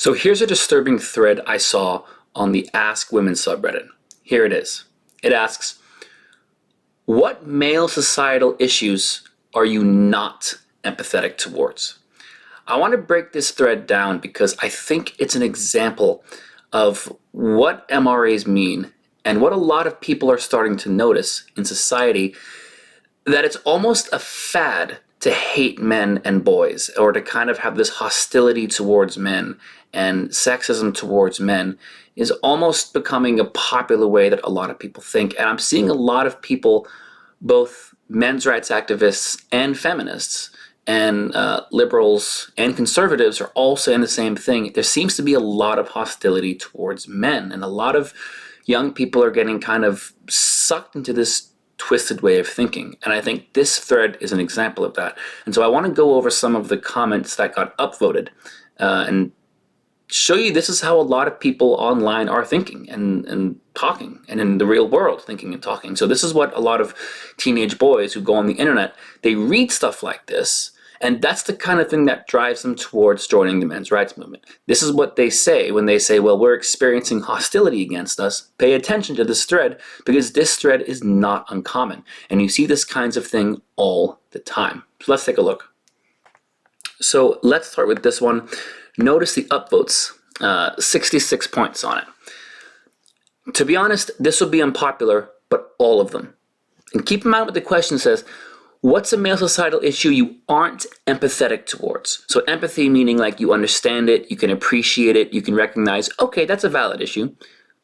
So here's a disturbing thread I saw on the Ask Women subreddit. Here it is. It asks, what male societal issues are you not empathetic towards? I want to break this thread down because I think it's an example of what MRAs mean and what a lot of people are starting to notice in society, that it's almost a fad to hate men and boys, or to kind of have this hostility towards men and sexism towards men is almost becoming a popular way that a lot of people think. And I'm seeing a lot of people, both men's rights activists and feminists and liberals and conservatives, are all saying the same thing. There seems to be a lot of hostility towards men, and a lot of young people are getting kind of sucked into this twisted way of thinking. And I think this thread is an example of that. And so I want to go over some of the comments that got upvoted and show you this is how a lot of people online are thinking and talking, and in the real world thinking and talking. So this is what a lot of teenage boys who go on the internet, they read stuff like this, and that's the kind of thing that drives them towards joining the men's rights movement. This is what they say when they say, well, we're experiencing hostility against us. Pay attention to this thread, because this thread is not uncommon. And you see this kinds of thing all the time. So let's take a look. So let's start with this one. Notice the upvotes, 66 points on it. To be honest, this will be unpopular, but all of them. And keep in mind what the question says. What's a male societal issue you aren't empathetic towards? So empathy meaning like you understand it, you can appreciate it, you can recognize, okay, that's a valid issue.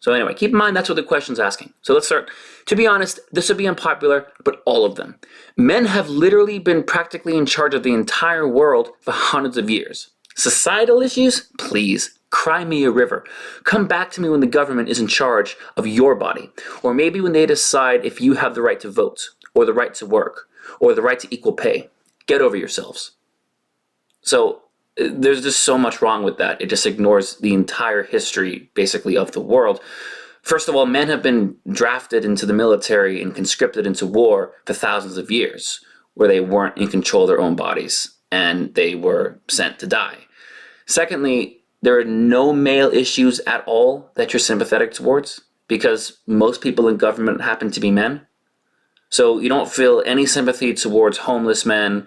So anyway, keep in mind that's what the question's asking. So let's start. To be honest, this would be unpopular, but all of them. Men have literally been practically in charge of the entire world for hundreds of years. Societal issues? Please, cry me a river. Come back to me when the government is in charge of your body. Or maybe when they decide if you have the right to vote, or the right to work, or the right to equal pay. Get over yourselves. So there's just so much wrong with that. It just ignores the entire history, basically, of the world. First of all, men have been drafted into the military and conscripted into war for thousands of years, where they weren't in control of their own bodies, and they were sent to die. Secondly, there are no male issues at all that you're sympathetic towards, because most people in government happen to be men. So you don't feel any sympathy towards homeless men,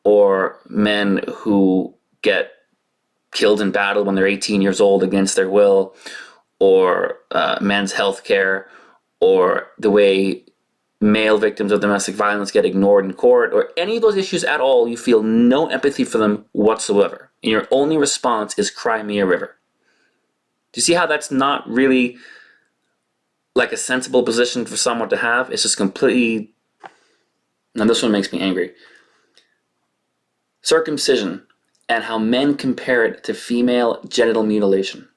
or men who get killed in battle when they're 18 years old against their will, or men's health care, or the way male victims of domestic violence get ignored in court, or any of those issues at all. You feel no empathy for them whatsoever. And your only response is cry me a river. Do you see how that's not really like a sensible position for someone to have? It's just completely, and this one makes me angry. Circumcision, and how men compare it to female genital mutilation.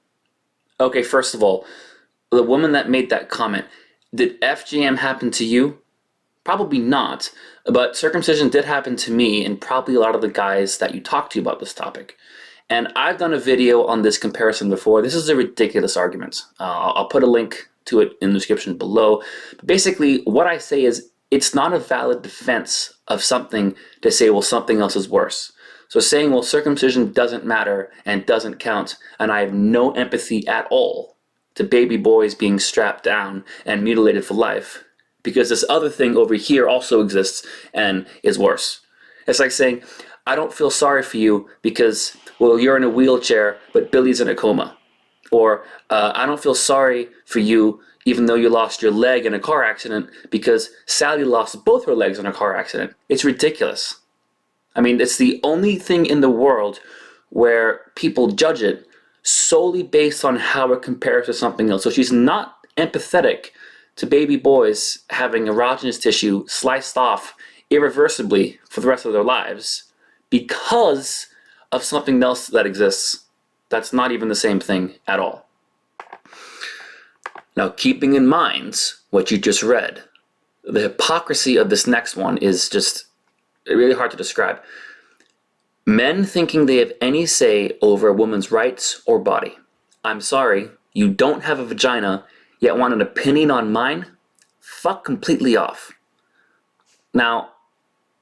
Okay, first of all, the woman that made that comment, did FGM happen to you? Probably not, but circumcision did happen to me, and probably a lot of the guys that you talk to about this topic. And I've done a video on this comparison before. This is a ridiculous argument. I'll put a link to it in the description below. But basically, what I say is it's not a valid defense of something to say, well, something else is worse. So saying, well, circumcision doesn't matter and doesn't count, and I have no empathy at all to baby boys being strapped down and mutilated for life, because this other thing over here also exists and is worse. It's like saying, I don't feel sorry for you because, well, you're in a wheelchair, but Billy's in a coma. Or I don't feel sorry for you even though you lost your leg in a car accident, because Sally lost both her legs in a car accident. It's ridiculous. I mean, it's the only thing in the world where people judge it solely based on how it compares to something else. So she's not empathetic to baby boys having erogenous tissue sliced off irreversibly for the rest of their lives because of something else that exists. That's not even the same thing at all. Now, keeping in mind what you just read, the hypocrisy of this next one is just really hard to describe. Men thinking they have any say over a woman's rights or body. I'm sorry, you don't have a vagina, yet want an opinion on mine? Fuck completely off. Now,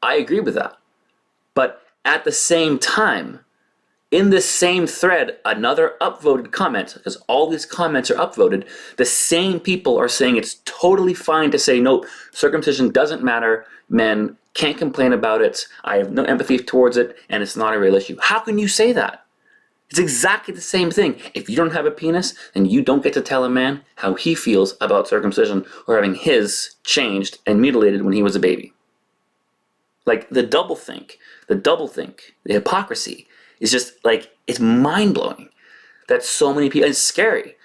I agree with that. But at the same time, In this same thread, another upvoted comment, because all these comments are upvoted, the same people are saying it's totally fine to say, nope, circumcision doesn't matter, men can't complain about it, I have no empathy towards it, and it's not a real issue. How can you say that? It's exactly the same thing. If you don't have a penis, then you don't get to tell a man how he feels about circumcision or having his changed and mutilated when he was a baby. Like the doublethink, the hypocrisy is just like, it's mind-blowing that so many people, it's scary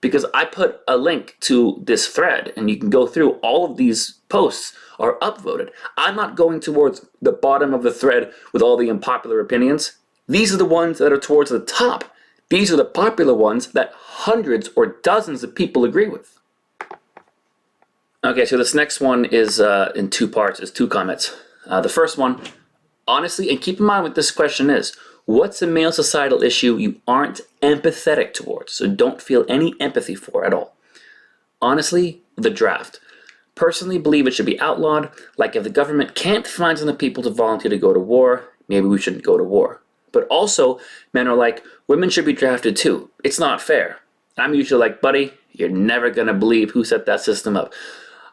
because I put a link to this thread and you can go through, all of these posts are upvoted. I'm not going towards the bottom of the thread with all the unpopular opinions. These are the ones that are towards the top. These are the popular ones that hundreds or dozens of people agree with. Okay, so this next one is in two parts, it's two comments. The first one, honestly, and keep in mind what this question is, what's a male societal issue you aren't empathetic towards? So don't feel any empathy for at all. Honestly, the draft. Personally believe it should be outlawed. Like if the government can't find enough people to volunteer to go to war, maybe we shouldn't go to war. But also, men are like, women should be drafted too. It's not fair. I'm usually like, buddy, you're never gonna believe who set that system up.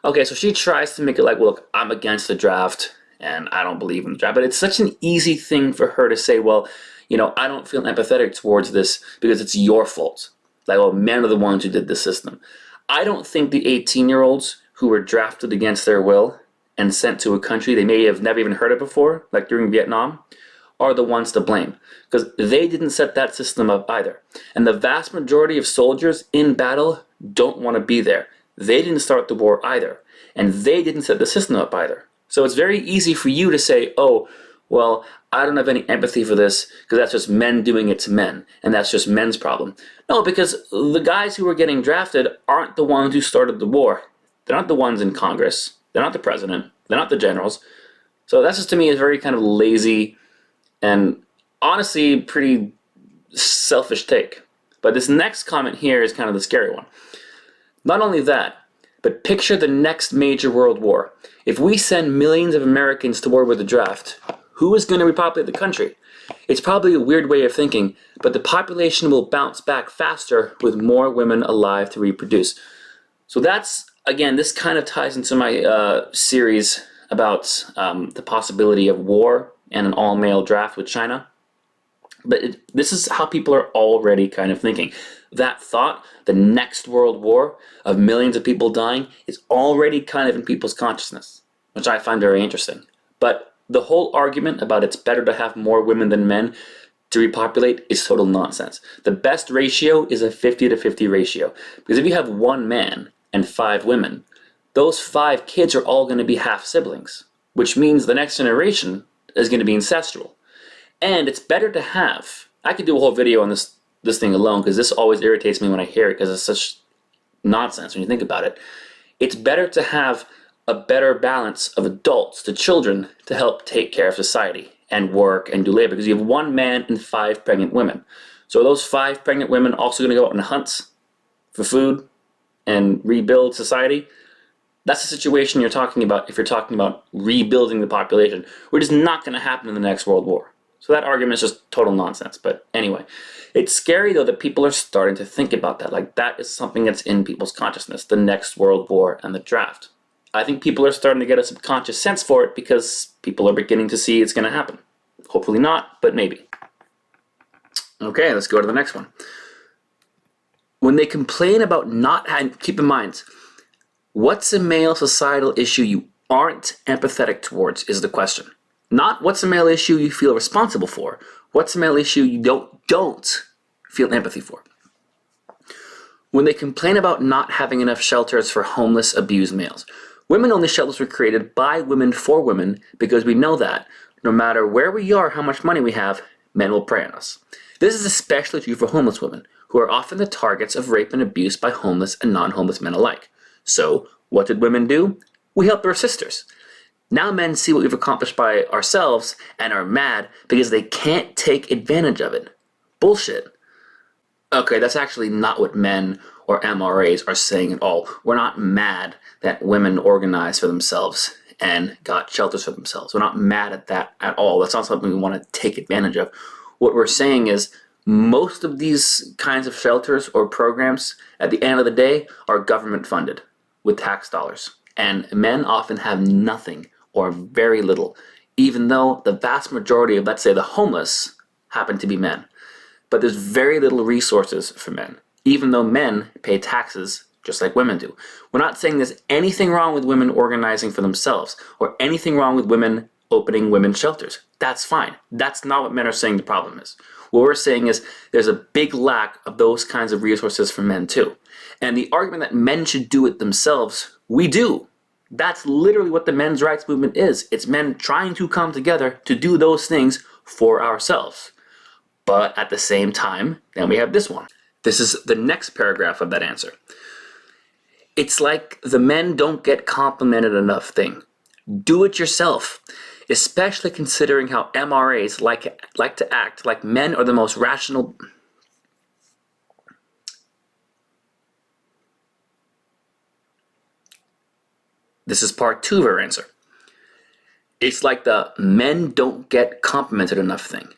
Okay, so she tries to make it like, well, look, I'm against the draft and I don't believe in the draft. But it's such an easy thing for her to say, well, you know, I don't feel empathetic towards this because it's your fault. Like, well, men are the ones who did the system. I don't think the 18-year-olds who were drafted against their will and sent to a country they may have never even heard of before, like during Vietnam, are the ones to blame. Because they didn't set that system up either. And the vast majority of soldiers in battle don't want to be there. They didn't start the war either. And they didn't set the system up either. So it's very easy for you to say, oh, well, I don't have any empathy for this because that's just men doing it to men, and that's just men's problem. No, because the guys who were getting drafted aren't the ones who started the war. They're not the ones in Congress. They're not the president. They're not the generals. So that's just, to me, a very kind of lazy and honestly pretty selfish take. But this next comment here is kind of the scary one. Not only that, but picture the next major world war. If we send millions of Americans to war with a draft, who is going to repopulate the country? It's probably a weird way of thinking, but the population will bounce back faster with more women alive to reproduce. So that's, again, this kind of ties into my series about the possibility of war and an all-male draft with China. But this is how people are already kind of thinking. That thought, the next world war of millions of people dying, is already kind of in people's consciousness, which I find very interesting. But the whole argument about it's better to have more women than men to repopulate is total nonsense. The best ratio is a 50-50 ratio. Because if you have one man and 5 women, those 5 kids are all going to be half siblings, which means the next generation is going to be incestual. And it's better to have, I could do a whole video on this thing alone because this always irritates me when I hear it because it's such nonsense when you think about it. It's better to have a better balance of adults to children to help take care of society and work and do labor, because you have 1 man and 5 pregnant women. So are those 5 pregnant women also going to go out on hunts for food and rebuild society? That's the situation you're talking about if you're talking about rebuilding the population, which is not going to happen in the next world war. So that argument is just total nonsense. But anyway, it's scary though that people are starting to think about that. Like that is something that's in people's consciousness, the next world war and the draft. I think people are starting to get a subconscious sense for it because people are beginning to see it's going to happen. Hopefully not, but maybe. Okay, let's go to the next one. When they complain about not having, keep in mind, what's a male societal issue you aren't empathetic towards is the question. Not what's a male issue you feel responsible for. What's a male issue you don't feel empathy for. When they complain about not having enough shelters for homeless, abused males. Women-only shelters were created by women for women because we know that no matter where we are, how much money we have, men will prey on us. This is especially true for homeless women, who are often the targets of rape and abuse by homeless and non-homeless men alike. So, what did women do? We helped their sisters. Now men see what we've accomplished by ourselves and are mad because they can't take advantage of it. Bullshit. Okay, that's actually not what men or MRAs are saying at all. We're not mad that women organized for themselves and got shelters for themselves. We're not mad at that at all. That's not something we want to take advantage of. what we're saying is most of these kinds of shelters or programs at the end of the day are government funded with tax dollars. And men often have nothing or very little, even though the vast majority of, let's say, the homeless happen to be men. But there's very little resources for men, even though men pay taxes just like women do. We're not saying there's anything wrong with women organizing for themselves or anything wrong with women opening women's shelters. That's fine. That's not what men are saying the problem is. What we're saying is there's a big lack of those kinds of resources for men too. And the argument that men should do it themselves, we do. That's literally what the men's rights movement is. It's men trying to come together to do those things for ourselves. But at the same time, then we have this one. This is the next paragraph of that answer. It's like the men don't get complimented enough thing. Do it yourself, especially considering how MRAs like to act like men are the most rational. This is part 2 of our answer. It's like the men don't get complimented enough thing.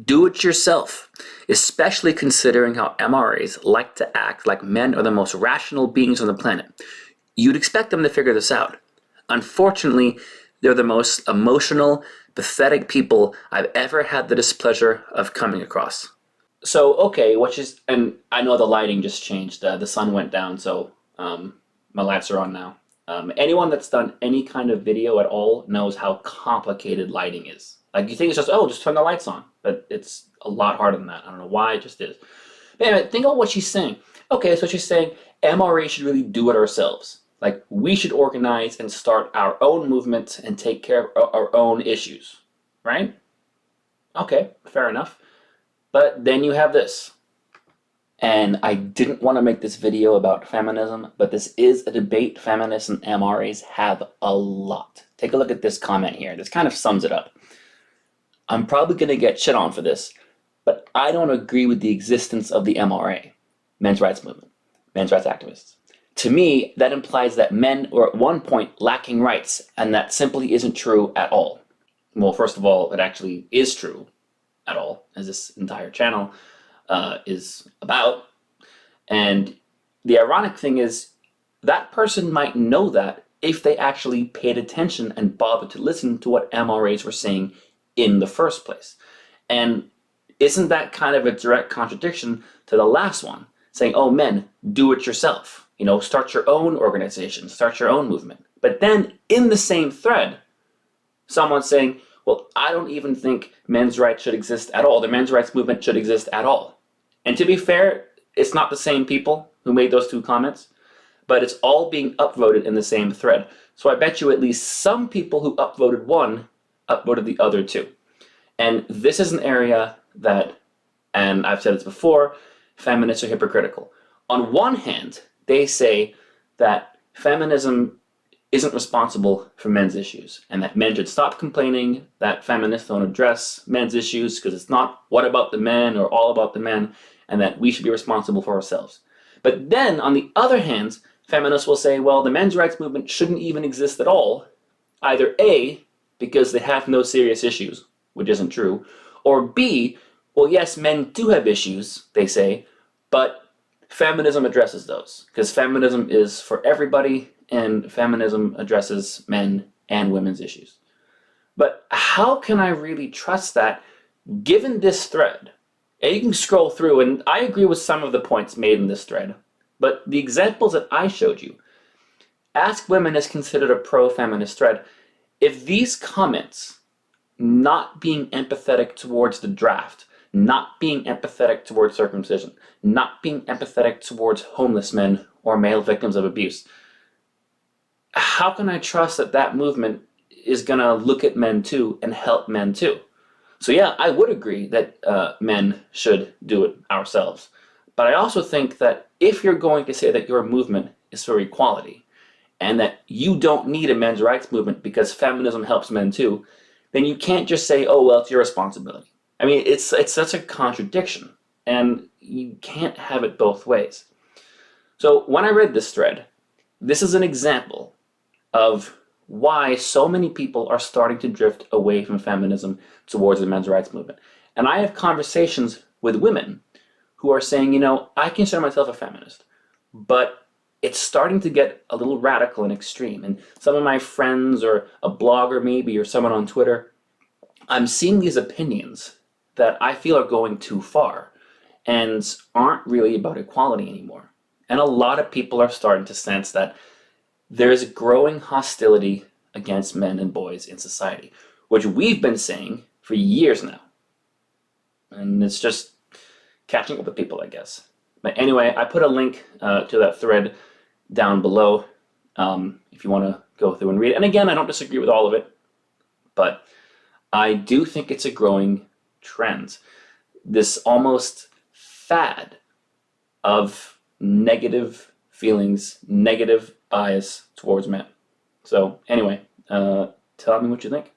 Do it yourself, especially considering how MRAs like to act like men are the most rational beings on the planet. You'd expect them to figure this out. Unfortunately, they're the most emotional, pathetic people I've ever had the displeasure of coming across. So, okay, and I know the lighting just changed. The sun went down, so my lights are on now. Anyone that's done any kind of video at all knows how complicated lighting is. Like, you think it's just turn the lights on. But it's a lot harder than that. I don't know why, it just is. But anyway, think about what she's saying. Okay, so she's saying MRA should really do it ourselves. Like, we should organize and start our own movement and take care of our own issues. Right? Okay, fair enough. But then you have this. And I didn't want to make this video about feminism, but this is a debate feminists and MRAs have a lot. Take a look at this comment here. This kind of sums it up. I'm probably going to get shit on for this, but I don't agree with the existence of the MRA, men's rights movement, men's rights activists. To me, that implies that men were at one point lacking rights, and that simply isn't true at all. Well, first of all, it actually is true at all, as this entire channel is about. And the ironic thing is, that person might know that if they actually paid attention and bothered to listen to what MRAs were saying in the first place. And isn't that kind of a direct contradiction to the last one, saying, oh, men, do it yourself. You know, start your own organization, start your own movement. But then in the same thread, someone's saying, well, I don't even think men's rights should exist at all. The men's rights movement should exist at all. And to be fair, it's not the same people who made those two comments, but it's all being upvoted in the same thread. So I bet you at least some people who upvoted one upvoted the other two. And this is an area that, and I've said this before, feminists are hypocritical. On one hand, they say that feminism isn't responsible for men's issues, and that men should stop complaining that feminists don't address men's issues because it's not what about the men or all about the men, and that we should be responsible for ourselves. But then, on the other hand, feminists will say, well, the men's rights movement shouldn't even exist at all, either A, because they have no serious issues, which isn't true, or B, well, yes, men do have issues, they say, but feminism addresses those, because feminism is for everybody, and feminism addresses men and women's issues. But how can I really trust that, given this thread? And you can scroll through, and I agree with some of the points made in this thread, but the examples that I showed you, Ask Women is considered a pro-feminist thread. If these comments, not being empathetic towards the draft, not being empathetic towards circumcision, not being empathetic towards homeless men or male victims of abuse, how can I trust that that movement is going to look at men too and help men too? So yeah, I would agree that men should do it ourselves. But I also think that if you're going to say that your movement is for equality and that you don't need a men's rights movement because feminism helps men too, then you can't just say, oh, well, it's your responsibility. I mean, it's such a contradiction, and you can't have it both ways. So when I read this thread, this is an example of why so many people are starting to drift away from feminism towards the men's rights movement. And I have conversations with women who are saying, I consider myself a feminist, but it's starting to get a little radical and extreme. And some of my friends, or a blogger maybe, or someone on Twitter, I'm seeing these opinions that I feel are going too far and aren't really about equality anymore. And a lot of people are starting to sense that there's growing hostility against men and boys in society, which we've been saying for years now. And it's just catching up with people, I guess. But anyway, I put a link to that thread down below if you want to go through and read it. And again, I don't disagree with all of it, but I do think it's a growing trend. This almost fad of negative feelings, negative bias towards men. So anyway, tell me what you think.